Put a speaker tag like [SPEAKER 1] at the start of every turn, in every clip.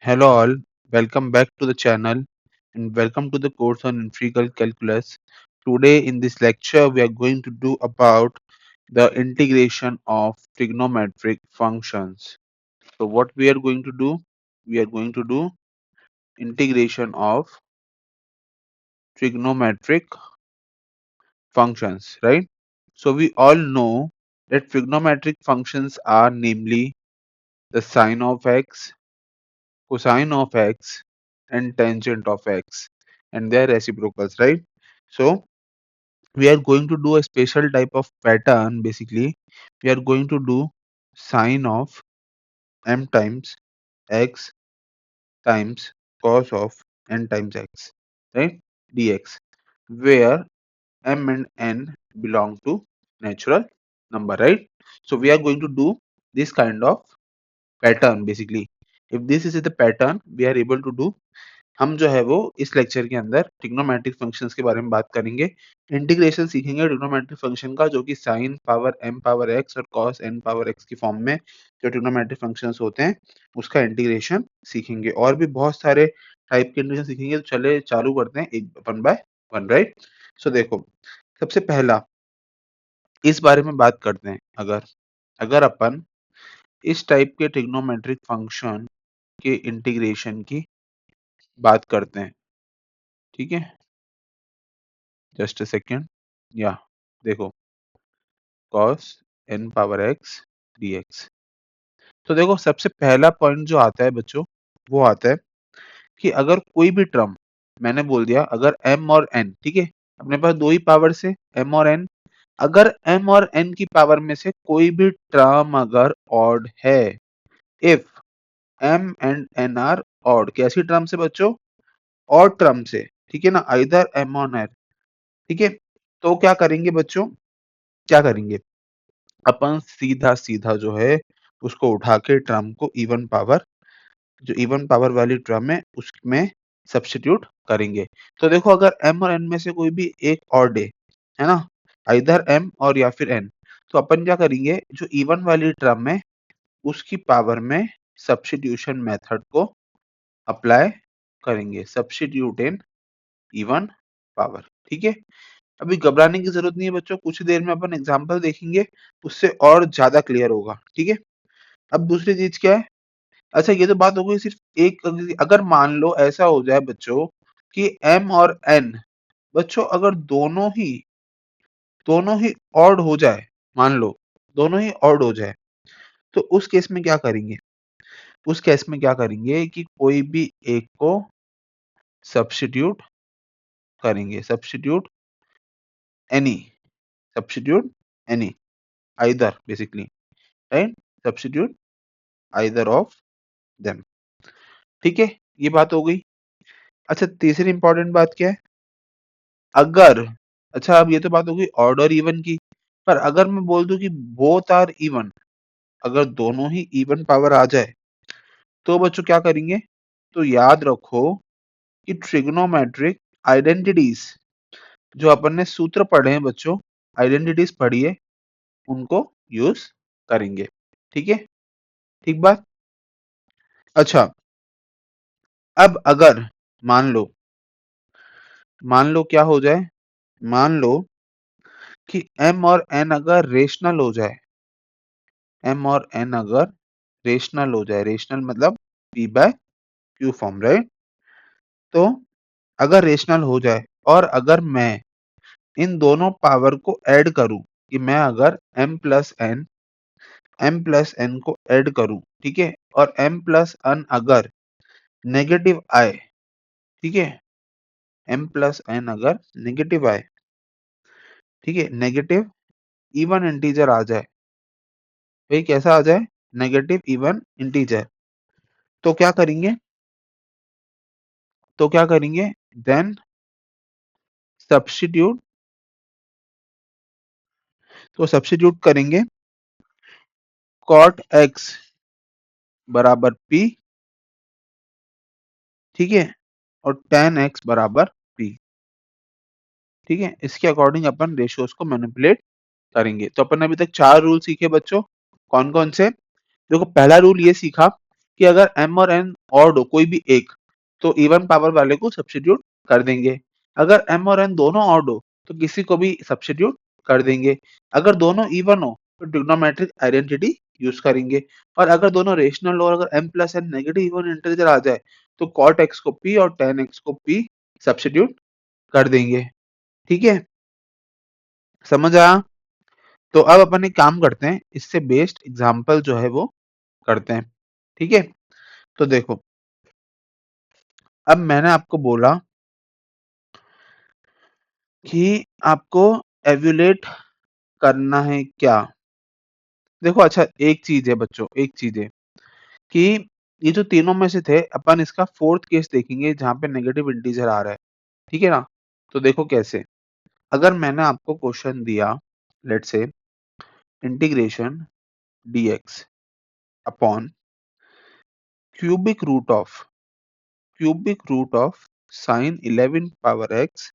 [SPEAKER 1] Hello all, welcome back to the channel and welcome to the course on integral calculus. Today in this lecture we are going to do about the integration of trigonometric functions. So what we are going to do? We are going to do integration of trigonometric functions, right? So we all know that trigonometric functions are namely the sine of x, cosine of x and tangent of x, and they are reciprocals, right? So we are going to do a special type of pattern. Basically we are going to do sine of m times x times cos of n times x, right, dx, where m and n belong to natural number, right? So we are going to do this kind of pattern. Basically if this is the pattern we are able to do, हम जो है वो इस lecture के अंदर trigonometric functions के बारे में बात करेंगे। इंटीग्रेशन सीखेंगे ट्रिग्नोमेट्रिक फंक्शन का, जो कि sine power m power x और cos n पावर x की फॉर्म में जो ट्रिग्नोमेट्रिक फंक्शंस होते हैं उसका इंटीग्रेशन सीखेंगे, और भी बहुत सारे टाइप के इंटीग्रेशन सीखेंगे। तो चले चालू करते हैं एक वन बाय वन, राइट? सो देखो, सबसे पहला इस बारे में बात करते हैं। अगर अगर अपन इस टाइप के ट्रिग्नोमेट्रिक फंक्शन के इंटीग्रेशन की बात करते हैं, ठीक है, जस्ट अ सेकेंड, या देखो cos n power x dx। तो देखो सबसे पहला पॉइंट जो आता है बच्चों, वो आता है कि अगर कोई भी टर्म, मैंने बोल दिया अगर m और n, ठीक है, अपने पास दो ही पावर से m और n, अगर m और n की पावर में से कोई भी टर्म अगर ऑड है, if m and n are odd, कैसी टर्म से बच्चों? ऑड टर्म से, ठीक है ना, आइदर m और n, ठीक है। तो क्या करेंगे बच्चों, क्या करेंगे अपन? सीधा सीधा जो है उसको उठा के टर्म को इवन पावर, जो इवन पावर वाली टर्म है उसमें सब्स्टिट्यूट करेंगे। तो देखो अगर m और n में से कोई भी एक ऑड है ना, आइदर m और या फिर n, तो अपन क्या करेंगे, जो इवन वाली टर्म है उसकी पावर में सब्स्टिट्यूशन मेथड को अप्लाई करेंगे, सब्स्टिट्यूट इन इवन पावर, ठीक है। अभी घबराने की जरूरत नहीं है बच्चों, कुछ देर में अपन एग्जांपल देखेंगे, उससे और ज्यादा क्लियर होगा, ठीक है। अब दूसरी चीज क्या है? अच्छा ये तो बात हो गई सिर्फ एक, अगर मान लो ऐसा हो जाए बच्चों कि m और n, बच्चों अगर दोनों ही ऑड हो जाए, मान लो दोनों ही ऑड हो जाए, तो उस केस में क्या करेंगे? उस केस में क्या करेंगे कि कोई भी एक को सब्स्टिट्यूट करेंगे, substitute any, substitute any, either, basically, right, substitute either of them, ठीक है, ये बात हो गई। अच्छा तीसरी इंपॉर्टेंट बात क्या है? अगर, अच्छा अब ये तो बात हो गई ऑड और इवन की, पर अगर मैं बोल दूं कि बोथ आर इवन, अगर दोनों ही इवन पावर आ जाए, तो बच्चों क्या करेंगे? तो याद रखो कि ट्रिग्नोमेट्रिक आइडेंटिटीज, जो अपन ने सूत्र पढ़े हैं बच्चों, आइडेंटिटीज पढ़ी है, उनको यूज करेंगे, ठीक है, ठीक बात। अच्छा अब अगर मान लो क्या हो जाए, मान लो कि m और n अगर रेशनल हो जाए, m और n अगर रेशनल हो जाए, रेशनल मतलब p by q form, right? तो अगर रेशनल हो जाए और अगर मैं इन दोनों पावर को ऐड करूं, कि मैं अगर m प्लस n को ऐड करूं, ठीक है, और m प्लस n अगर नेगेटिव आए, ठीक है, m प्लस n अगर नेगेटिव आए, ठीक है, नेगेटिव इवन इंटीजर आ जाए, भाई कैसा आ जाए? नेगेटिव इवन इंटीजर, तो क्या करेंगे? तो क्या करेंगे? देन सब्स्टिट्यूट, तो सब्स्टिट्यूट करेंगे cot x बराबर p, ठीक है, और tan x बराबर p, ठीक है। इसके अकॉर्डिंग अपन रेशियोज को मैनिपुलेट करेंगे। तो अपन ने अभी तक चार रूल सीखे बच्चों, कौन कौन से? देखो पहला रूल ये सीखा कि अगर m और n ऑड हो कोई भी एक, तो इवन पावर वाले को सब्स्टिट्यूट कर देंगे। अगर m और n दोनों ऑड हो तो किसी को भी सब्स्टिट्यूट कर देंगे। अगर दोनों इवन हो तो ट्रिग्नोमेट्रिक आइडेंटिटी यूज करेंगे। और अगर दोनों रेशनल हो और अगर m plus n negative even integer आ जाए तो cot x को p और tan x को p सब्स्टिट्यूट कर देंगे। ठीक है, समझ आया? तो अब अपन एक काम करते हैं, इससे बेस्ड एग्जांपल जो है वो करते हैं। ठीक है, तो देखो, अब मैंने आपको बोला कि आपको एव्यूलेट करना है क्या। देखो अच्छा, एक चीज है बच्चों, एक चीज है कि ये जो तीनों में से थे, अपन इसका फोर्थ केस देखेंगे जहां पे नेगेटिव इंटीजर आ रहा है। ठीक है ना? तो देखो कैसे। अगर मैंने आपको क्वेश्चन दिया, लेट से integration dx upon cubic root of sine 11 power x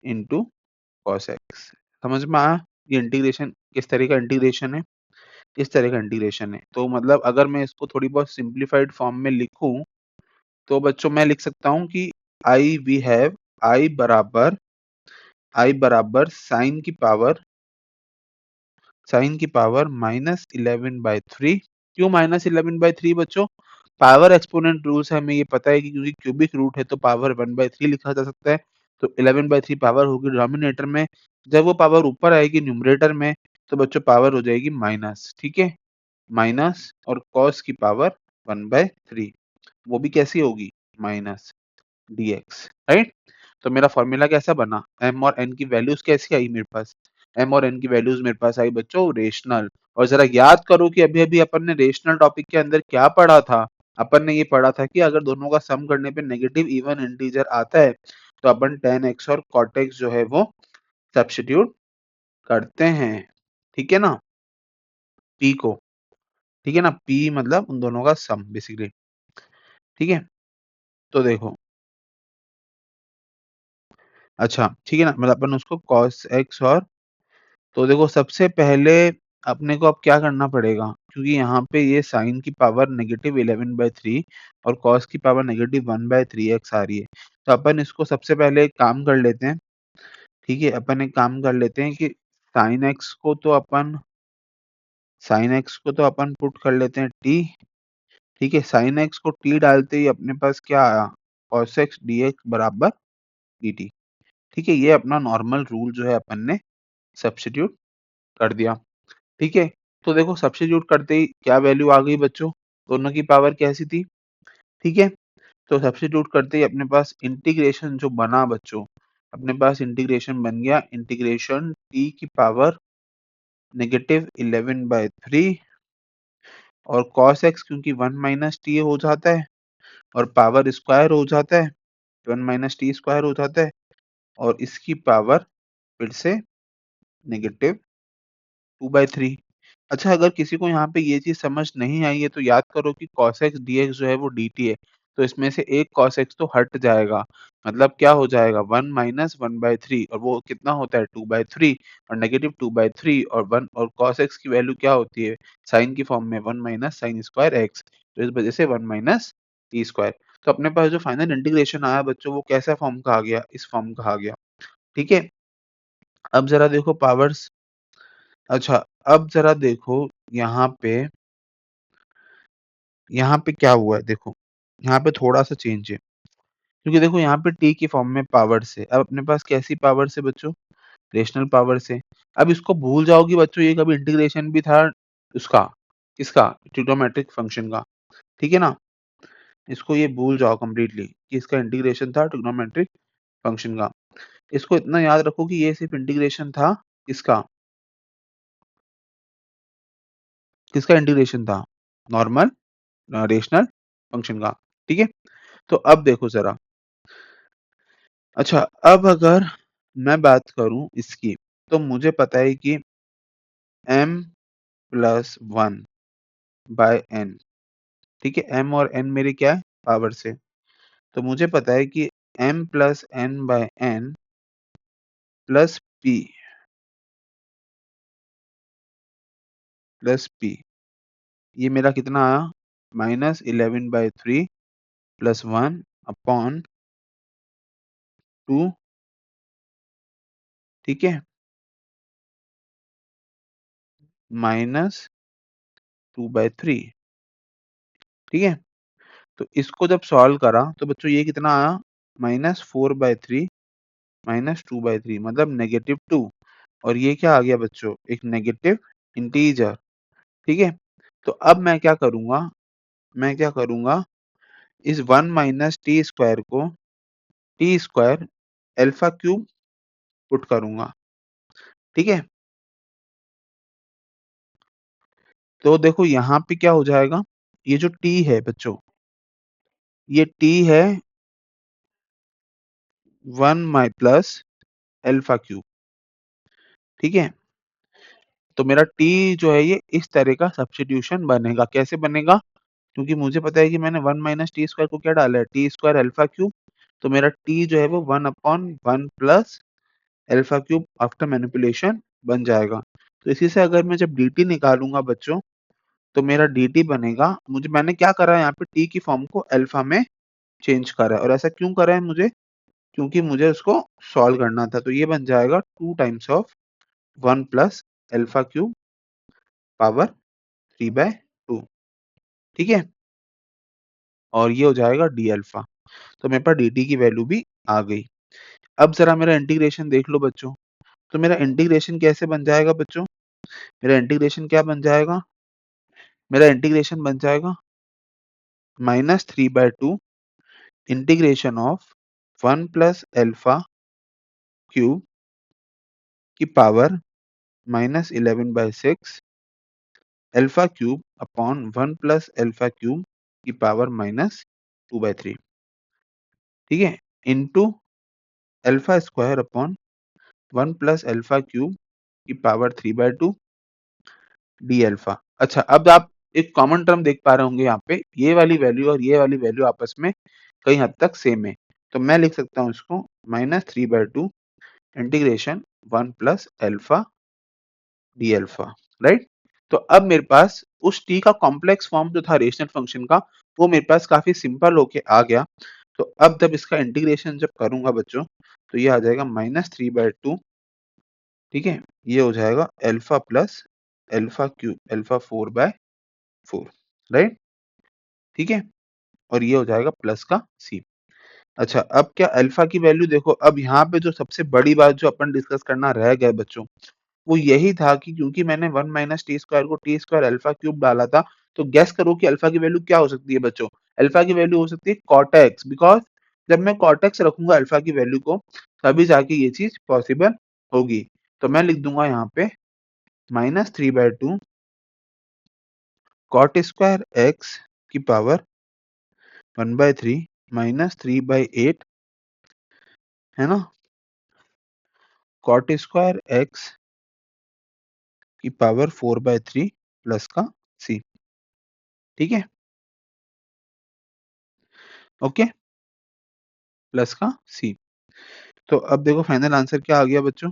[SPEAKER 1] into cos x. समझ में आया? ये इंटीग्रेशन किस तरह का इंटीग्रेशन है? इस तरह का इंटीग्रेशन है। तो मतलब अगर मैं इसको थोड़ी बहुत सिंप्लीफाइड फॉर्म में लिखूं तो बच्चों मैं लिख सकता हूं कि आई वी हैव आई बराबर साइन की पावर -11/3। क्यों -11/3 बच्चों? पावर एक्सपोनेंट रूल से हमें ये पता है कि क्योंकि क्यूबिक रूट है तो पावर 1/3 लिखा जा सकता है। तो 11/3 पावर होगी डिनोमिनेटर में। जब वो पावर ऊपर आएगी न्यूमरेटर में तो बच्चों पावर हो जाएगी माइनस। ठीक है, माइनस और कॉस की पावर 1/3, वो भी कैसी होगी? Minus dx, right? तो मेरा फॉर्मूला कैसा बना? m और n की वैल्यूज कैसी आई मेरे पास? m और n की वैल्यूज मेरे पास आई बच्चों रेशनल। और जरा याद करो कि अभी अभी अपन ने रेशनल टॉपिक के अंदर क्या पढ़ा था? अपन ने ये पढ़ा था कि अगर दोनों का सम करने पे नेगेटिव इवन इंटीजर आता है तो अपन tan x और cot x जो है वो सब्स्टिट्यूट करते हैं। ठीक है ना? p को, ठीक है ना? p मतलब उन दोनों का सम बेसिकली। ठीक है, तो देखो, अच्छा ठीक है ना, मतलब अपन उसको cos x और, तो देखो सबसे पहले अपने को अब क्या करना पड़ेगा, क्योंकि यहाँ पे ये साइन की पावर -11/3 और कॉस की पावर -1/3x आ रही है। तो अपन इसको सबसे पहले एक काम कर लेते हैं। ठीक है, अपन एक काम कर लेते हैं कि साइन एक्स को तो अपन पुट कर लेते हैं t। ठीक है, साइन एक्स को t डालते ही अपने पास क्या आया? cos x dx बराबर dt। ठीक है, ये अपना नॉर्मल रूल जो है अपन ने सब्स्टिट्यूट कर दिया। ठीक है, तो देखो सब्स्टिट्यूट करते ही क्या वैल्यू आ गई बच्चों? दोनों की पावर कैसी थी? ठीक है, तो सब्स्टिट्यूट करते ही अपने पास इंटीग्रेशन जो बना बच्चों, अपने पास इंटीग्रेशन बन गया, इंटीग्रेशन t की पावर -11/3 और cos x क्योंकि 1 माइनस टी हो जाता है और पावर स्क्वायर हो जाता है, 1 माइनस टी स्क्वायर हो जाता है और इसकी पावर फिर से -2/3। अच्छा, अगर किसी को यहाँ पे ये चीज समझ नहीं आई है तो याद करो कि cos x dx जो है वो dt है। तो इसमें से एक cos x तो हट जाएगा, मतलब क्या हो जाएगा? 1 माइनस 1/3 और वो कितना होता है? 2/3 और -2/3 और 1 और cos x की वैल्यू क्या होती है साइन की फॉर्म में? 1 माइनस साइन स्क्वायर एक्स। तो इस वजह से 1 माइनस टी स्क्वायर। तो अपने पास जो फाइनल इंटीग्रेशन आया बच्चों वो कैसा फॉर्म का आ गया? इस फॉर्म का आ गया। ठीक है, अब जरा देखो पावर्स। अच्छा, अब जरा देखो यहाँ पे, यहाँ पे क्या हुआ है देखो, यहाँ पे थोड़ा सा चेंज है, क्योंकि देखो यहाँ पे टी की फॉर्म में पावर से, अब अपने पास कैसी पावर से बच्चों? रेशनल पावर से। अब इसको भूल जाओगी बच्चों, ये कभी इंटीग्रेशन भी था उसका, किसका? ट्रिग्नोमेट्रिक फंक्शन का। ठीक है ना? इसको ये भूल जाओ कंप्लीटली कि इसका इंटीग्रेशन था ट्रिग्नोमेट्रिक फंक्शन का। इसको इतना याद रखो कि ये सिर्फ इंटीग्रेशन था किसका? किसका इंटीग्रेशन था? नॉर्मल रेशनल फंक्शन का। ठीक है, तो अब देखो जरा। अच्छा, अब अगर मैं बात करूं इसकी, तो मुझे पता है कि m+1/n। ठीक है, m और n मेरी क्या है? पावर से। तो मुझे पता है कि m+n/n प्लस p, ये मेरा कितना आया? -11/3 प्लस 1 अपॉन 2, ठीक है, -2/3, ठीक है। तो इसको जब सॉल्व करा तो बच्चों ये कितना आया, -4/3 -2/3 मतलब -2, और ये क्या आ गया बच्चों, एक नेगेटिव इंटीजर, ठीक है। तो अब मैं क्या करूंगा, इस 1 माइनस टी स्क्वायर को T square alpha cube put करूंगा, ठीक है। तो देखो यहाँ पे क्या हो जाएगा, ये जो टी है बच्चों, ये टी है 1 माइ प्लस अल्फा क्यूब, ठीक है। तो मेरा टी जो है ये इस तरह का सब्स्टिट्यूशन बनेगा, कैसे बनेगा, क्योंकि मुझे पता है कि मैंने 1 माइनस टी स्क्वायर को क्या डाला है, टी स्क्वायर अल्फा क्यूब, तो मेरा टी जो है वो 1 upon 1 plus alpha cube after manipulation बन जाएगा। तो इसी से अगर मैं जब dt निकालूंगा बच्चों, तो मेरा dt बनेगा, मैंने क्या करा है यहाँ पे, t की फॉर्म को अल्फा में चेंज करा है, और ऐसा क्यों करा है मुझे, क्योंकि मुझे उसको सॉल्व करना था। तो ये बन जाएगा 2 times of 1 plus alpha cube power 3/2, ठीक है, और ये हो जाएगा डी अल्फा। तो मेरे पास dt की वैल्यू भी आ गई। अब जरा मेरा इंटीग्रेशन देख लो बच्चों। तो मेरा इंटीग्रेशन कैसे बन जाएगा बच्चों, मेरा इंटीग्रेशन क्या बन जाएगा, मेरा इंटीग्रेशन बन जाएगा -3/2 integration of 1 plus alpha cube की power -11/6 alpha cube upon 1 plus alpha cube की पावर -2/3, ठीक है, into alpha square upon 1 plus alpha cube की पावर 3/2 डी अल्फा। अच्छा, अब आप एक कॉमन टर्म देख पा रहे होंगे यहाँ पे, ये वाली वैल्यू और ये वाली वैल्यू आपस में कई हद तक सेम है। तो मैं लिख सकता हूँ इसको -3/2 integration 1 plus alpha D alpha, right. तो अब मेरे पास उस टी का कॉम्प्लेक्स फॉर्म जो था रेशनल फंक्शन का, वो मेरे पास काफी सिंपल होके आ गया। तो अब जब इसका इंटीग्रेशन जब करूंगा बच्चों, तो ये आ जाएगा -3/2, ठीक है, ये हो जाएगा alpha plus alpha cube alpha 4/4, right, ठीक है, और ये हो जाएगा प्लस का सी। अच्छा, अब क्या अल्फा की वैल्यू देखो, अब यहाँ पे जो सबसे बड़ी बात जो अपन डिस्कस करना रह गए बच्चों, वो यही था कि क्योंकि मैंने 1 माइनस टी स्क्वायर को टी स्क्वायर अल्फा क्यूब डाला था, तो गेस करो कि अल्फा की वैल्यू क्या हो सकती है बच्चों, अल्फा की वैल्यू हो सकती है कॉट एक्स, बिकॉज जब मैं कॉट एक्स रखूंगा अल्फा की वैल्यू को, तभी जाके ये चीज पॉसिबल होगी। तो मैं लिख दूंगा यहाँ पे -3/2 कॉट स्क्वायर एक्स की पावर 1/3 -3/8, है ना, कॉट स्क्वायर एक्स की पावर 4/3 प्लस का सी, ठीक है, ओके, प्लस का सी। तो अब देखो फाइनल आंसर क्या आ गया बच्चों,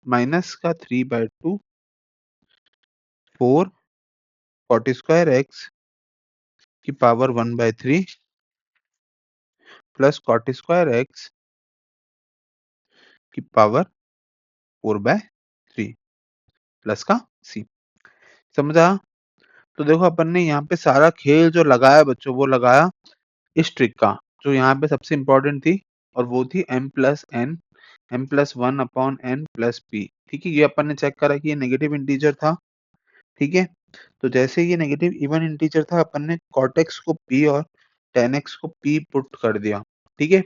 [SPEAKER 1] माइनस का 3/2 4 कॉट स्क्वायर एक्स की power 1/3 plus cot square x की पावर 4/3 प्लस का सी। समझा। तो देखो अपन ने यहाँ पे सारा खेल जो लगाया बच्चों, वो लगाया इस ट्रिक का, जो यहाँ पे सबसे इंपॉर्टेंट थी, और वो थी m+1 upon n plus p, ठीक है। ये अपन ने चेक करा कि ये नेगेटिव इंटीजर था, ठीक है। तो जैसे ये नेगेटिव इवन इंटीजर था, अपन ने cot x को p और tan x को p पुट कर दिया, ठीक है।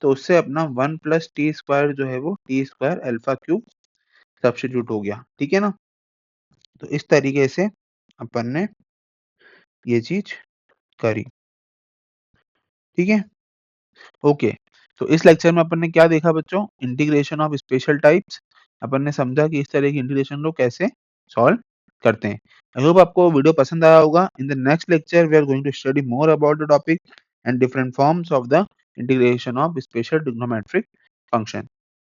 [SPEAKER 1] तो उससे अपना 1 प्लस टी स्क्वायर जो है वो T square alpha cube substitute हो गया, ठीक है ना। तो इस तरीके से अपन ने ये चीज करी, ठीक है, ओके। तो इस लेक्चर में अपन ने क्या देखा बच्चों, इंटीग्रेशन ऑफ स्पेशल टाइप्स। अपन ने समझा कि इस तरह की इंटीग्रेशन लोग कैसे सॉल्व करते हैं। आई होप आपको वीडियो पसंद आया होगा। In the next lecture we are going to study more about the topic and different forms of the integration of special trigonometric function.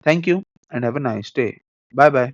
[SPEAKER 1] Thank you and have a nice day. Bye bye.